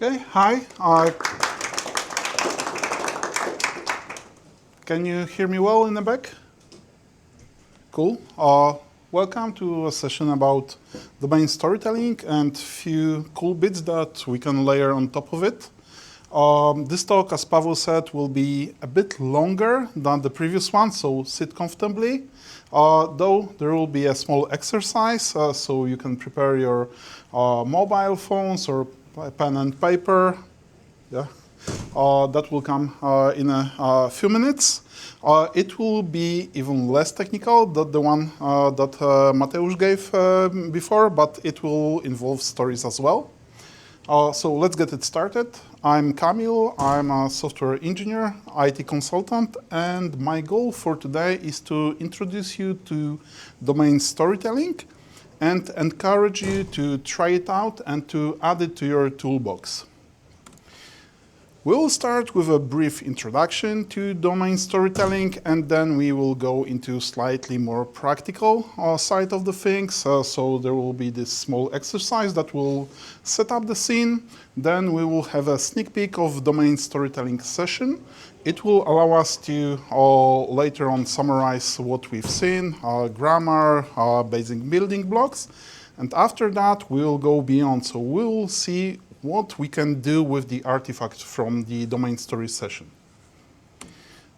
Okay, hi. Can you hear me well in the back? Cool. Welcome to a session about domain storytelling and few cool bits that we can layer on top of it. This talk, as Pavel said, will be a bit longer than the previous one, so sit comfortably. Though there will be a small exercise, so you can prepare your mobile phones or pen and paper. Yeah. That will come in a few minutes. It will be even less technical than the one that Mateusz gave before, but it will involve stories as well. So let's get it started. I'm Kamil, I'm a software engineer, IT consultant, and my goal for today is to introduce you to domain storytelling and encourage you to try it out and to add it to your toolbox. We'll start with a brief introduction to domain storytelling, and then we will go into slightly more practical side of the things. So there will be this small exercise that will set up the scene. Then we will have a sneak peek of domain storytelling session. It will allow us to later on summarize what we've seen, grammar, basic building blocks. And after that, we'll go beyond. So we'll see what we can do with the artifacts from the domain story session.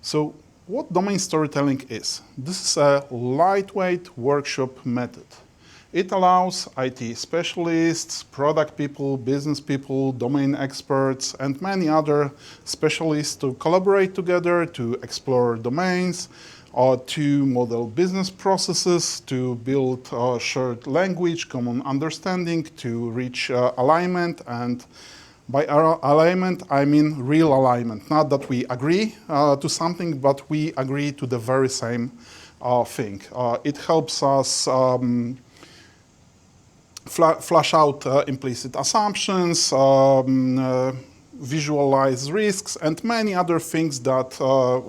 So what domain storytelling is? This is a lightweight workshop method. It allows IT specialists, product people, business people, domain experts, and many other specialists to collaborate together to explore domains, to model business processes, to build shared language, common understanding, to reach alignment. And by alignment, I mean real alignment. Not that we agree to something, but we agree to the very same thing. It helps us flush out implicit assumptions, visualize risks, and many other things that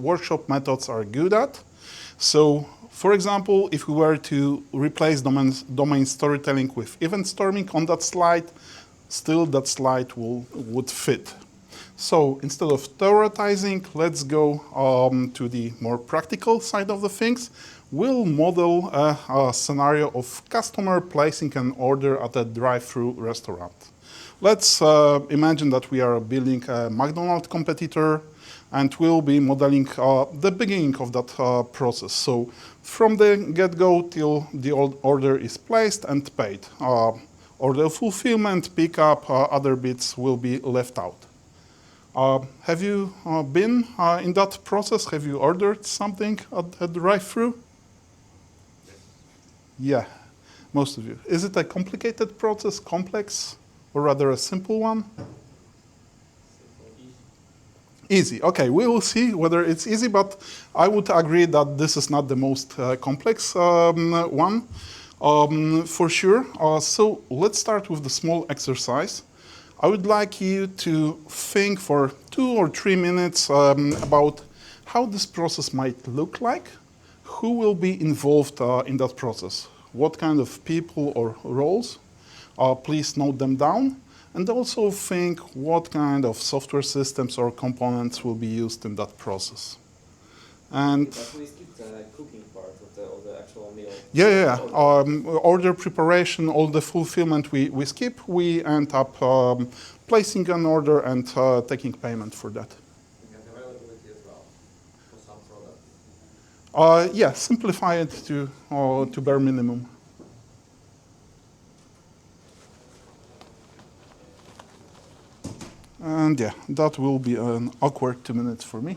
workshop methods are good at. So, for example, if we were to replace domain storytelling with event storming on that slide, still that slide would fit. So instead of theoretizing, let's go to the more practical side of the things. We'll model a scenario of customer placing an order at a drive-through restaurant. Let's imagine that we are building a McDonald's competitor, and we'll be modeling the beginning of that process. So from the get-go till the order is placed and paid. Order fulfillment, pickup, other bits will be left out. Have you been in that process? Have you ordered something at the drive-through? Yeah, most of you. Is it a complicated process, complex, or rather a simple one? Easy. Okay, we will see whether it's easy, but I would agree that this is not the most complex one, for sure. So let's start with the small exercise. I would like you to think for 2 or 3 minutes about how this process might look like, who will be involved in that process, what kind of people or roles. Please note them down. And also think what kind of software systems or components will be used in that process. And but we skipped the cooking part of the actual meal. Yeah. Order preparation, all the fulfillment we skip. We end up placing an order and taking payment for that. And availability as well for some products. Yeah, simplify it to bare minimum. And yeah, that will be an awkward 2 minutes for me.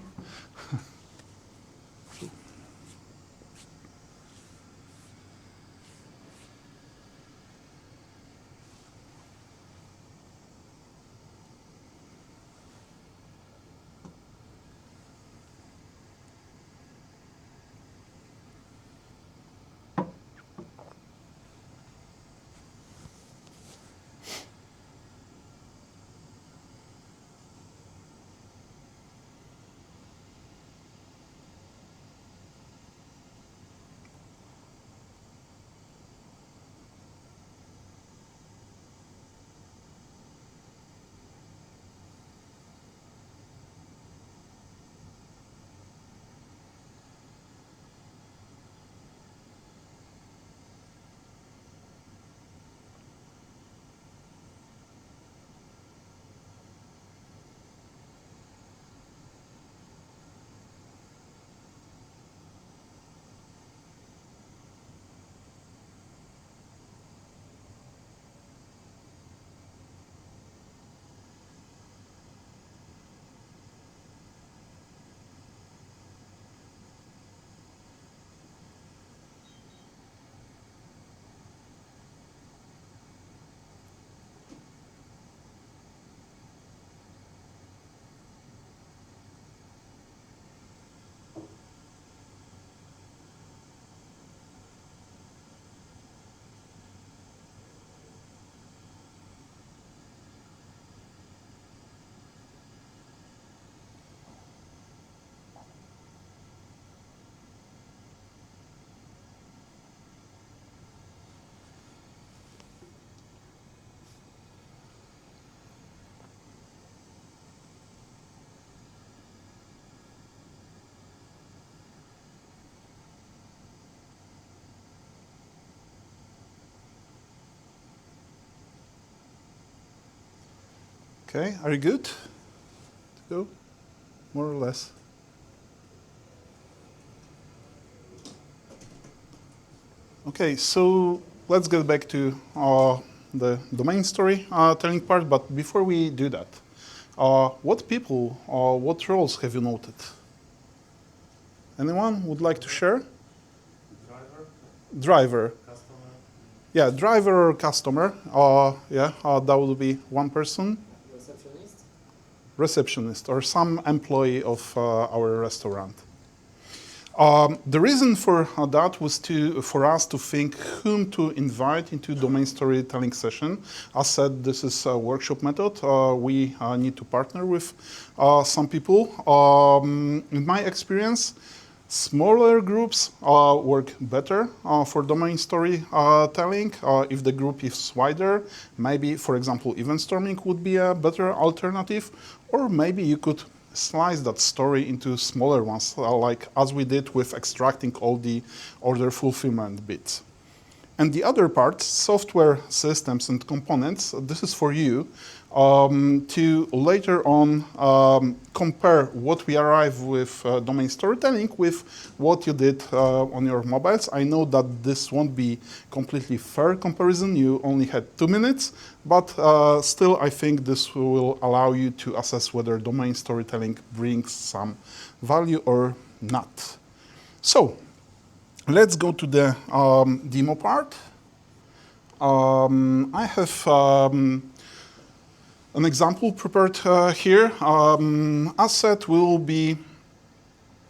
Okay, are you good to go? More or less. Okay, so let's get back to the domain story telling part, but before we do that, what people or what roles have you noted? Anyone would like to share? Driver, Driver. customer, Yeah, driver or customer. That would be one person. receptionist. Receptionist or some employee of our restaurant. The reason for that was for us to think whom to invite into domain storytelling session. As said, this is a workshop method. We need to partner with some people. In my experience, smaller groups work better for domain storytelling. If the group is wider, maybe, for example, event storming would be a better alternative, or maybe you could slice that story into smaller ones, like as we did with extracting all the order fulfillment bits. And the other part, software systems and components, this is for you to later on compare what we arrive with domain storytelling with what you did on your mobiles. I know that this won't be completely fair comparison. You only had 2 minutes, but still I think this will allow you to assess whether domain storytelling brings some value or not. So, let's go to the demo part. I have an example prepared here. As said, we will be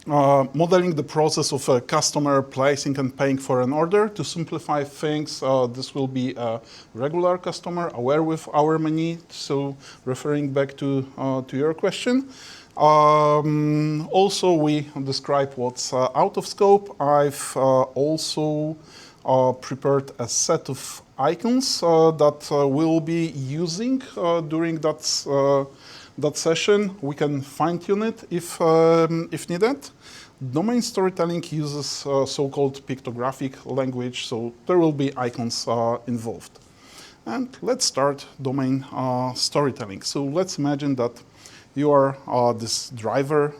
modeling the process of a customer placing and paying for an order. To simplify things, this will be a regular customer aware with our menu. So referring back to your question. Also, we describe what's out of scope. I've also prepared a set of icons that we'll be using during that session. We can fine-tune it if needed. Domain storytelling uses so-called pictographic language, so there will be icons involved. And let's start domain storytelling. So let's imagine that you are this driver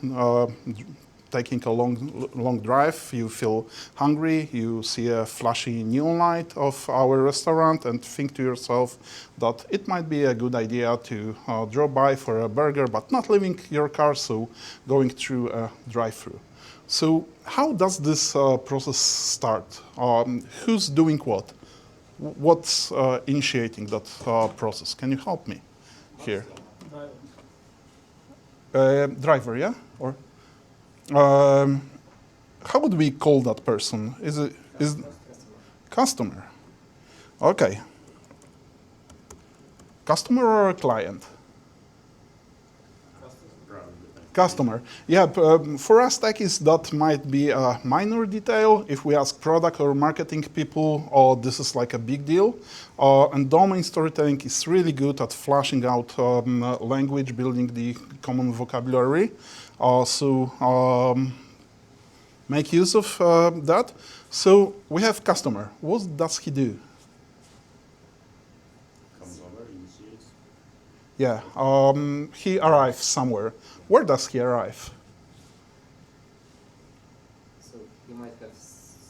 taking a long drive. You feel hungry. You see a flashy neon light of our restaurant and think to yourself that it might be a good idea to drop by for a burger, but not leaving your car, so going through a drive-through. So how does this process start? Who's doing what? What's initiating that process? Can you help me here? Driver, yeah? Or how would we call that person? Is customer? Okay. Customer or a client? Customer. Yeah, for us techies, that might be a minor detail. If we ask product or marketing people, this is like a big deal. And domain storytelling is really good at fleshing out language, building the common vocabulary. Make use of that. So we have customer. What does he do? Comes over, initiates. Yeah, he arrives somewhere. Where does he arrive? So he might have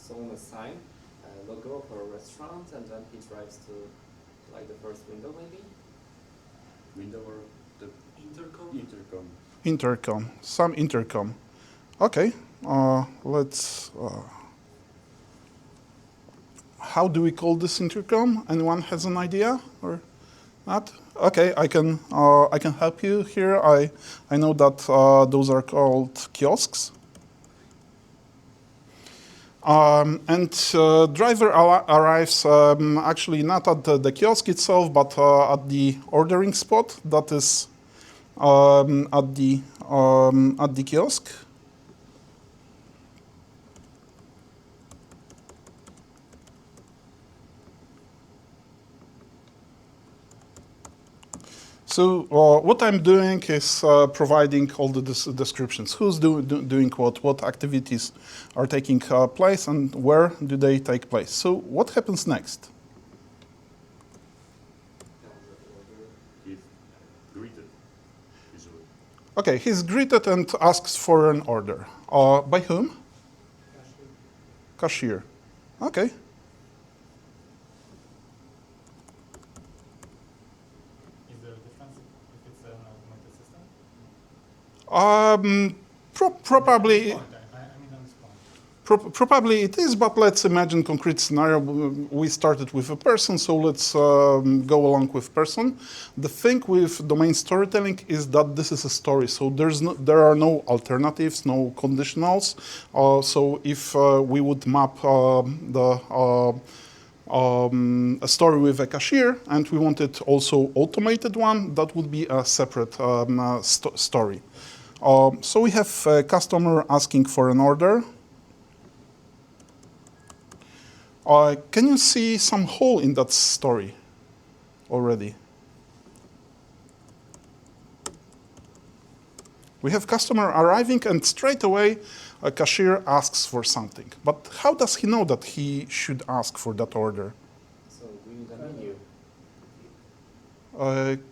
shown a sign, a logo for a restaurant, and then he drives to like the first window maybe? Window or the intercom? Intercom, some intercom. Okay, let's... how do we call this intercom? Anyone has an idea or not? Okay, I can help you here. I know that those are called kiosks. And driver arrives actually not at the kiosk itself, but at the ordering spot that is at the kiosk. So what I'm doing is providing all the descriptions. Who's doing what activities are taking place, and where do they take place. So what happens next? He's greeted. Okay, he's greeted and asks for an order. By whom? Cashier. Okay. Is there a difference if it's an automated system? Probably. I mean on this point. Probably it is, but let's imagine concrete scenario. We started with a person, so let's go along with person. The thing with domain storytelling is that this is a story, so there are no alternatives, no conditionals. So if we would map a story with a cashier and we wanted also automated one, that would be a separate story. So we have a customer asking for an order. Can you see some hole in that story already? We have customer arriving and straight away a cashier asks for something. But how does he know that he should ask for that order? So we need a menu.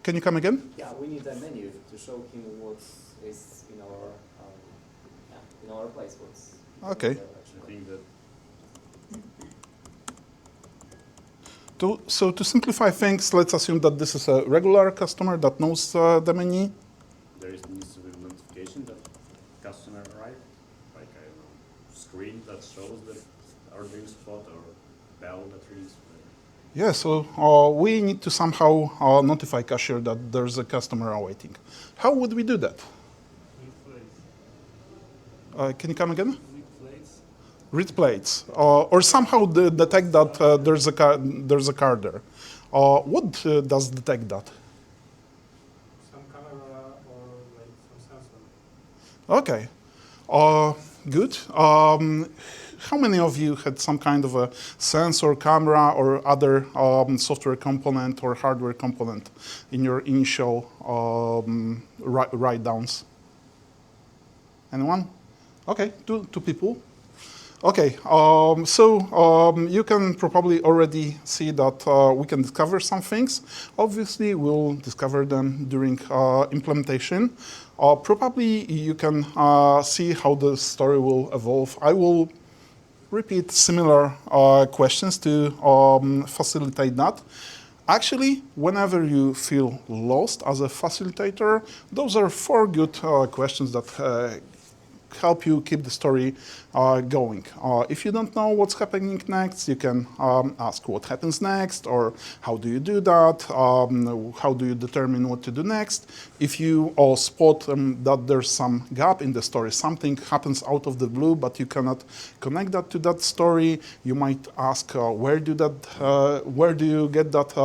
Can you come again? Yeah, we need a menu to show him what is in our place. What's Okay. I think that So to simplify things, let's assume that this is a regular customer that knows the menu. there needs to be notification that customer arrived, like I don't know, screen that shows the ordering spot or bell that rings. Yeah, so we need to somehow notify cashier that there's a customer awaiting. How would we do that? Can you come again? Read plates, or somehow detect that there's a car there. What does detect that? Some camera or like some sensor. Okay, good. How many of you had some kind of a sensor, camera, or other software component or hardware component in your initial write-downs? Anyone? Okay, two people. Okay, you can probably already see that we can discover some things. Obviously, we'll discover them during implementation. Probably you can see how the story will evolve. I will repeat similar questions to facilitate that. Actually, whenever you feel lost as a facilitator, those are 4 good questions that help you keep the story going. If you don't know what's happening next, you can ask what happens next, or how do you do that, how do you determine what to do next. If you spot that there's some gap in the story, something happens out of the blue, but you cannot connect that to that story, you might ask where do you get that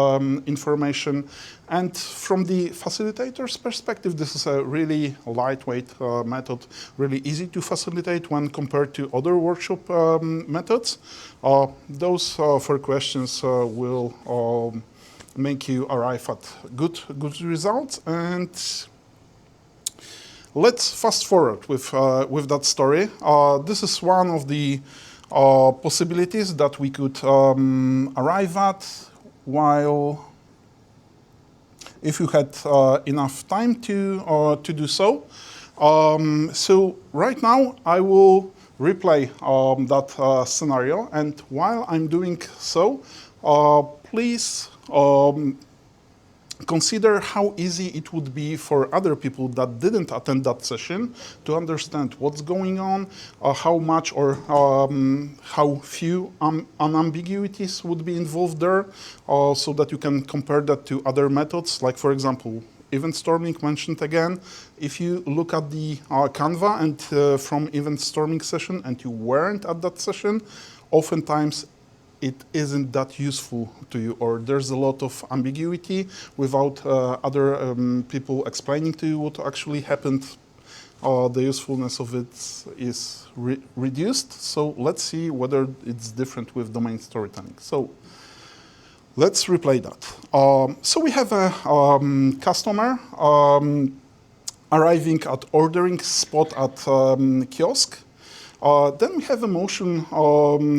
information. And from the facilitator's perspective, this is a really lightweight method, really easy to facilitate when compared to other workshop methods. Those 4 questions will make you arrive at good results. And let's fast forward with that story. This is one of the possibilities that we could arrive at while if you had enough time to do so. So right now I will replay that scenario, and while I'm doing so, please consider how easy it would be for other people that didn't attend that session to understand what's going on, how much or how few unambiguities would be involved there, so that you can compare that to other methods, like for example, event storming mentioned again. If you look at the Canva and from event storming session and you weren't at that session, oftentimes it isn't that useful to you, or there's a lot of ambiguity without other people explaining to you what actually happened. The usefulness of it is reduced. So let's see whether it's different with domain storytelling. So let's replay that. So we have a customer arriving at ordering spot at kiosk. Then we have a motion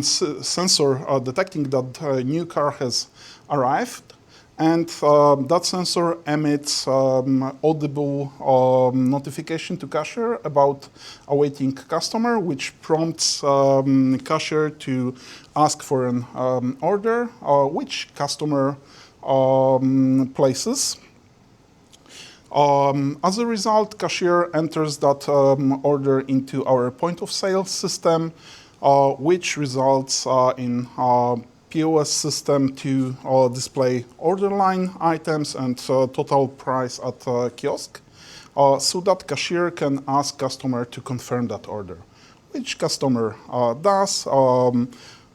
sensor detecting that a new car has arrived. And that sensor emits audible notification to cashier about awaiting customer, which prompts cashier to ask for an order, which customer places. As a result, cashier enters that order into our point of sale system, which results in POS system to display order line items and total price at kiosk, so that cashier can ask customer to confirm that order, which customer does.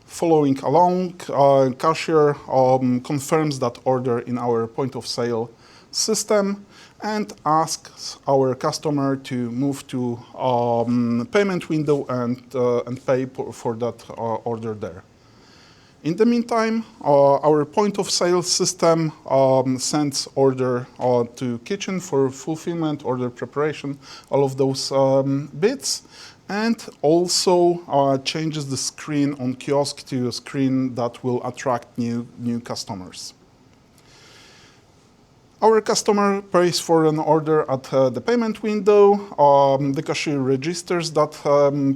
Following along, cashier confirms that order in our point of sale system and asks our customer to move to payment window and pay for that order there. In the meantime, our point of sale system sends order to kitchen for fulfillment, order preparation, all of those bits, and also changes the screen on kiosk to a screen that will attract new customers. Our customer pays for an order at the payment window. The cashier registers that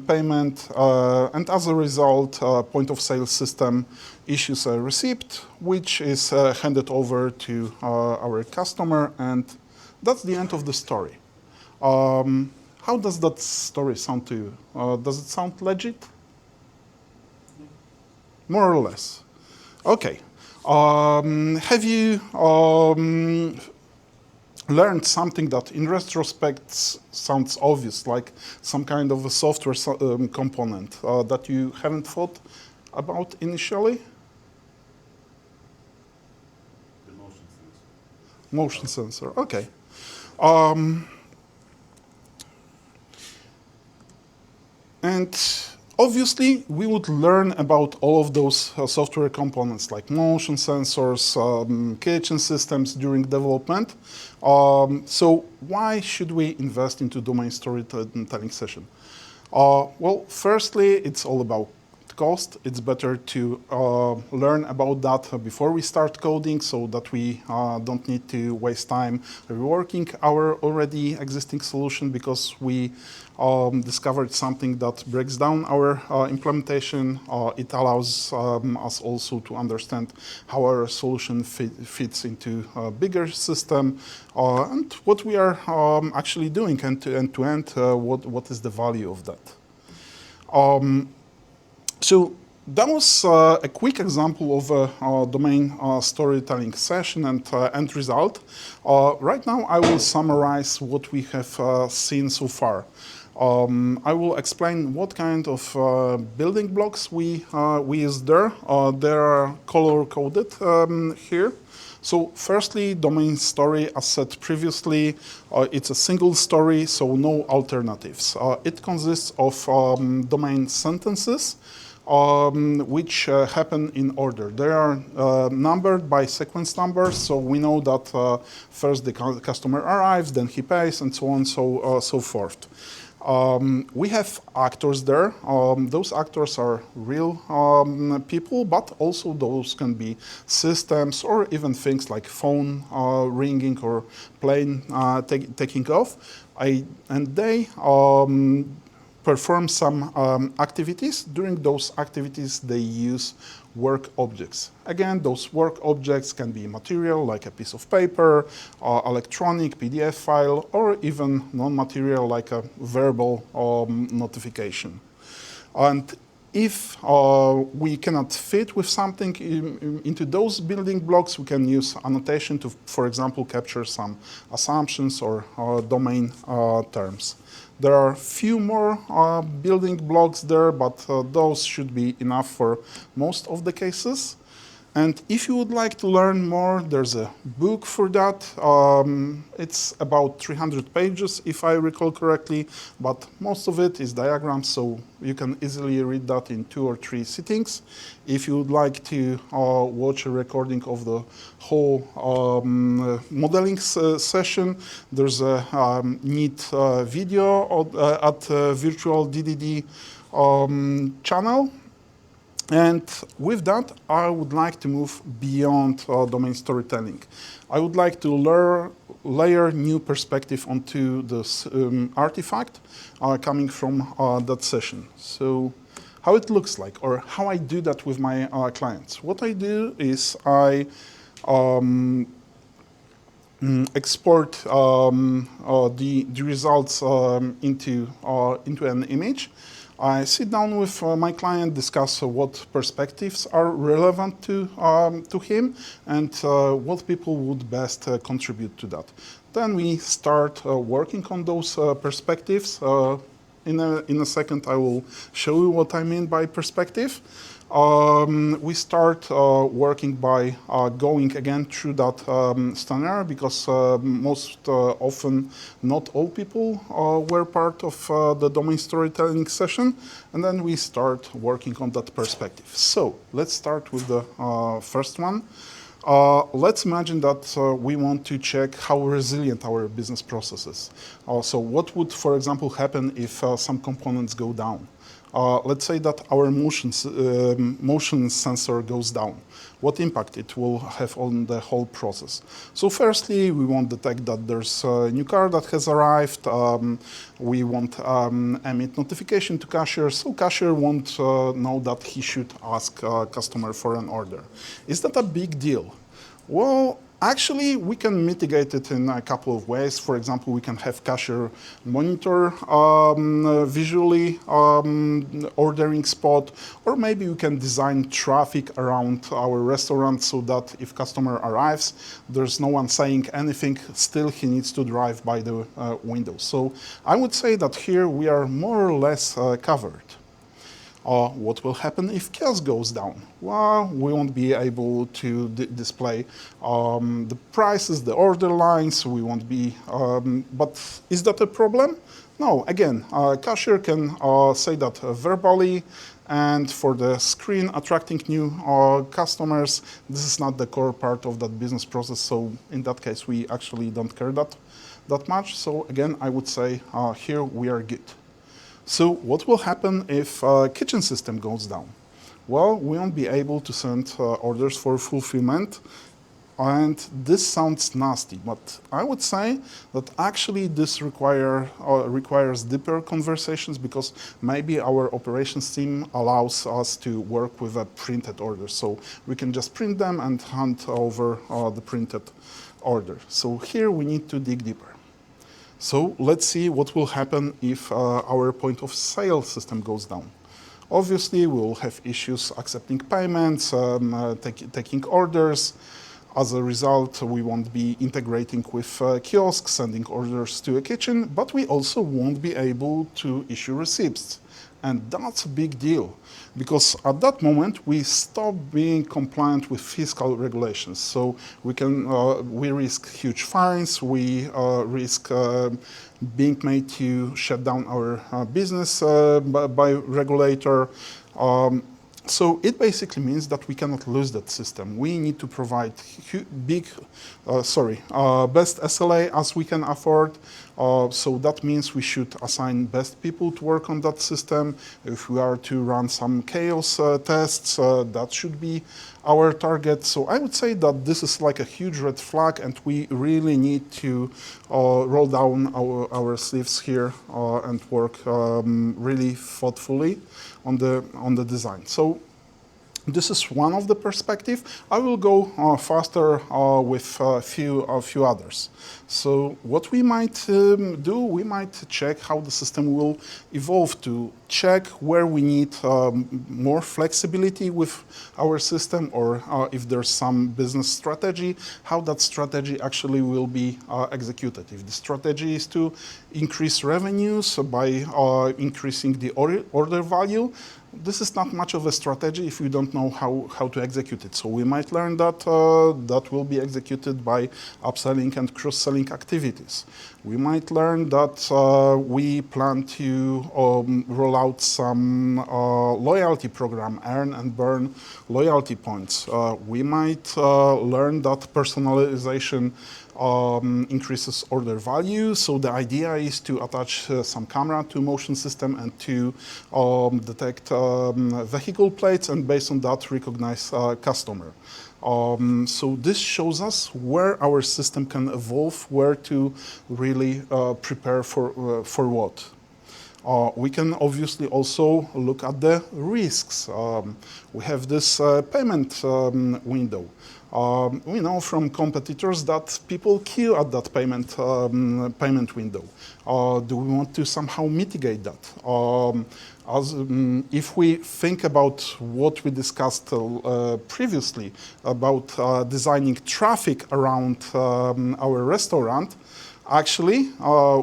payment, and as a result, point of sale system issues a receipt, which is handed over to our customer, and that's the end of the story. How does that story sound to you? Does it sound legit? More or less. Okay. Have you learned something that in retrospect sounds obvious, like some kind of a software component that you haven't thought about initially? The motion sensor. Motion sensor, okay. And obviously, we would learn about all of those software components like motion sensors, kitchen systems during development. So why should we invest into domain storytelling session? Well, firstly, it's all about cost. It's better to learn about that before we start coding so that we don't need to waste time reworking our already existing solution because we discovered something that breaks down our implementation. It allows us also to understand how our solution fits into a bigger system and what we are actually doing end to end, what is the value of that. So that was a quick example of a domain storytelling session and end result. Right now, I will summarize what we have seen so far. I will explain what kind of building blocks we use there. They are color-coded here. So firstly, domain story, as said previously, it's a single story, so no alternatives. It consists of domain sentences, which happen in order. They are numbered by sequence numbers, so we know that first the customer arrives, then he pays, and so on, so forth. We have actors there. Those actors are real people, but also those can be systems or even things like phone ringing or plane taking off. And they perform some activities. During those activities, they use work objects. Again, those work objects can be material, like a piece of paper, electronic PDF file, or even non-material, like a verbal notification. And if we cannot fit with something into those building blocks, we can use annotation to, for example, capture some assumptions or domain terms. There are few more building blocks there, but those should be enough for most of the cases. And if you would like to learn more, there's a book for that. It's about 300 pages, if I recall correctly, but most of it is diagrams, so you can easily read that in 2 or 3 sittings. If you would like to watch a recording of the whole modeling session, there's a neat video at Virtual DDD channel. And with that, I would like to move beyond domain storytelling. I would like to layer new perspective onto this artifact coming from that session. So how it looks like, or how I do that with my clients. What I do is I export the results into an image. I sit down with my client, discuss what perspectives are relevant to him, and what people would best contribute to that. Then we start working on those perspectives. In a second, I will show you what I mean by perspective. We start working by going again through that scenario, because most often not all people were part of the domain storytelling session, and then we start working on that perspective. So let's start with the first one. Let's imagine that we want to check how resilient our business process is. So what would, for example, happen if some components go down? Let's say that our motion sensor goes down. What impact it will have on the whole process? So firstly, we won't detect that there's a new car that has arrived. We won't emit notification to cashier, so cashier won't know that he should ask customer for an order. Is that a big deal? Well, actually, we can mitigate it in a couple of ways. For example, we can have cashier monitor visually ordering spot, or maybe we can design traffic around our restaurant so that if customer arrives, there's no one saying anything, still he needs to drive by the window. So I would say that here we are more or less covered. What will happen if kiosk goes down? Well, we won't be able to display the prices, the order lines, we won't be, but is that a problem? No, again, cashier can say that verbally, and for the screen attracting new customers, this is not the core part of that business process, so in that case we actually don't care that much. So again, I would say here we are good. So what will happen if kitchen system goes down? Well, we won't be able to send orders for fulfillment, and this sounds nasty, but I would say that actually this requires deeper conversations, because maybe our operations team allows us to work with a printed order, so we can just print them and hand over the printed order. So here we need to dig deeper. So let's see what will happen if our point of sale system goes down. Obviously, we will have issues accepting payments, taking orders. As a result, we won't be integrating with kiosks, sending orders to a kitchen, but we also won't be able to issue receipts. And that's a big deal, because at that moment we stop being compliant with fiscal regulations. So we risk huge fines, we risk being made to shut down our business by regulator. So it basically means that we cannot lose that system. We need to provide best SLA as we can afford. So that means we should assign best people to work on that system. If we are to run some chaos tests, that should be our target. So I would say that this is like a huge red flag, and we really need to roll down our sleeves here and work really thoughtfully on the design. So this is one of the perspective. I will go faster with a few others. So what we might do, we might check how the system will evolve, to check where we need more flexibility with our system, or if there's some business strategy, how that strategy actually will be executed. If the strategy is to increase revenues by increasing the order value, this is not much of a strategy if we don't know how to execute it. So we might learn that that will be executed by upselling and cross-selling activities. We might learn that we plan to roll out some loyalty program, earn and burn loyalty points. We might learn that personalization increases order value. So the idea is to attach some camera to motion system and to detect vehicle plates, and based on that recognize customer. So this shows us where our system can evolve, where to really prepare for what. We can obviously also look at the risks. We have this payment window. We know from competitors that people queue at that payment window. Do we want to somehow mitigate that? If we think about what we discussed previously about designing traffic around our restaurant, actually,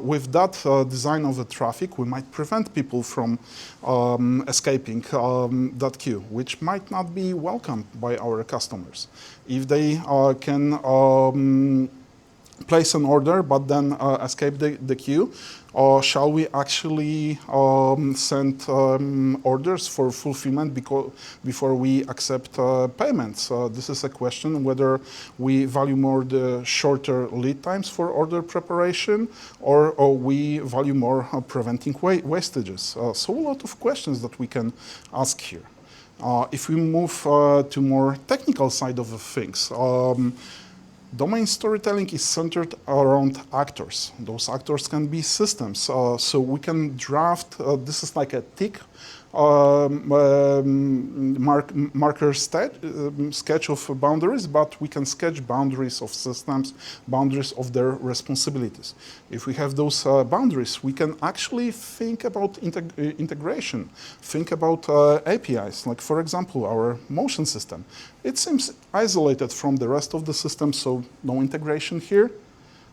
with that design of the traffic, we might prevent people from escaping that queue, which might not be welcomed by our customers. If they can place an order but then escape the queue, or shall we actually send orders for fulfillment before we accept payments? This is a question whether we value more the shorter lead times for order preparation, or we value more preventing wastages. So a lot of questions that we can ask here. If we move to more technical side of the things, domain storytelling is centered around actors. Those actors can be systems. So we can draft, this is like a tick marker sketch of boundaries, but we can sketch boundaries of systems, boundaries of their responsibilities. If we have those boundaries, we can actually think about integration, think about APIs, like for example, our motion system. It seems isolated from the rest of the system, so no integration here.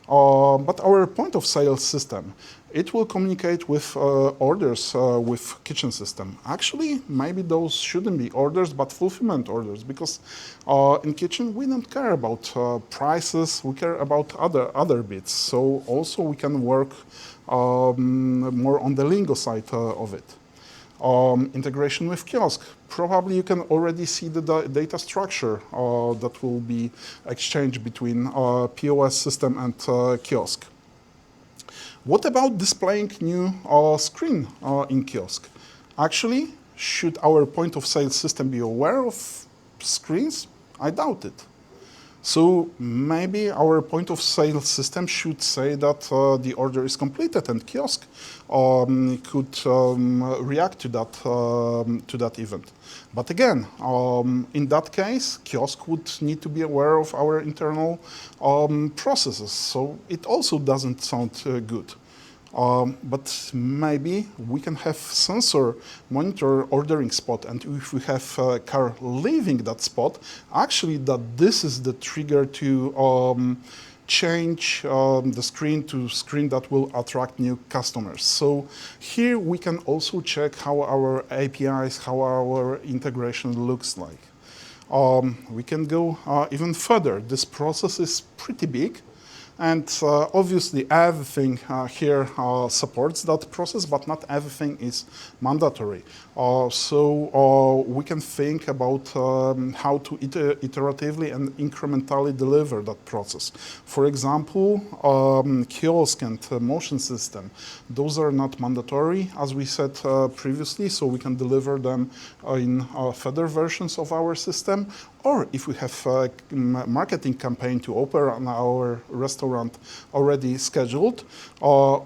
But our point of sale system, it will communicate with orders with kitchen system. Actually, maybe those shouldn't be orders, but fulfillment orders, because in kitchen we don't care about prices, we care about other bits. So also we can work more on the lingo side of it. Integration with kiosk. Probably you can already see the data structure that will be exchanged between POS system and kiosk. What about displaying new screen in kiosk? Actually, should our point of sale system be aware of screens? I doubt it. So maybe our point of sale system should say that the order is completed, and kiosk could react to that event. But again, in that case, kiosk would need to be aware of our internal processes. So it also doesn't sound good. But maybe we can have sensor monitor ordering spot, and if we have a car leaving that spot, actually that this is the trigger to change the screen to screen that will attract new customers. So here we can also check how our APIs, how our integration looks like. We can go even further. This process is pretty big. And obviously everything here supports that process, but not everything is mandatory. So we can think about how to iteratively and incrementally deliver that process. For example, kiosk and motion system, those are not mandatory, as we said previously, so we can deliver them in further versions of our system. Or if we have a marketing campaign to open our restaurant already scheduled,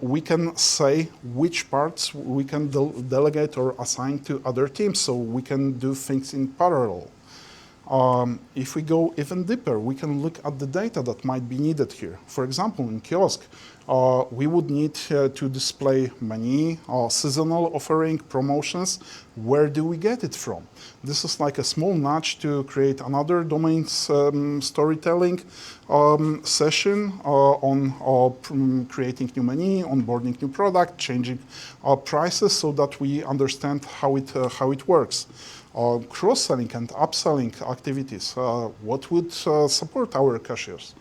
we can say which parts we can delegate or assign to other teams, so we can do things in parallel. If we go even deeper, we can look at the data that might be needed here. For example, in kiosk, we would need to display menu, seasonal offering, promotions. Where do we get it from? This is like a small nudge to create another domain storytelling session on creating new menu, onboarding new product, changing prices, so that we understand how it works. Cross-selling and upselling activities, what would support our cashiers?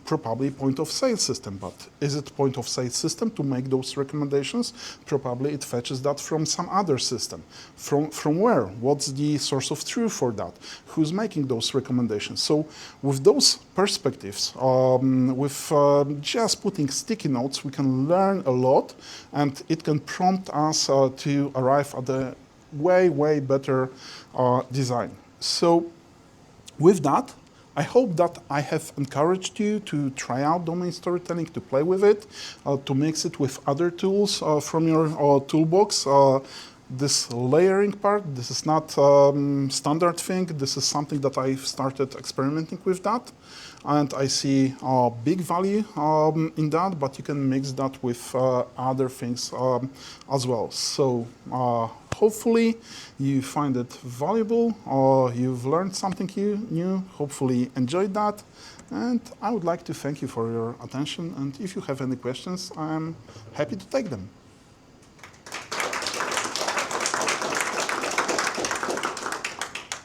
probably point of sale system. But is it point of sale system to make those recommendations? Probably it fetches that from some other system. From where? What's the source of truth for that? Who's making those recommendations? So with those perspectives, with just putting sticky notes, we can learn a lot, and it can prompt us to arrive at a way better design. So with that, I hope that I have encouraged you to try out domain storytelling, to play with it, to mix it with other tools from your toolbox. This layering part, this is not standard thing. This is something that I've started experimenting with that. And I see big value in that, but you can mix that with other things as well. So hopefully you find it valuable, or you've learned something new, hopefully enjoyed that. And I would like to thank you for your attention. And if you have any questions, I'm happy to take them.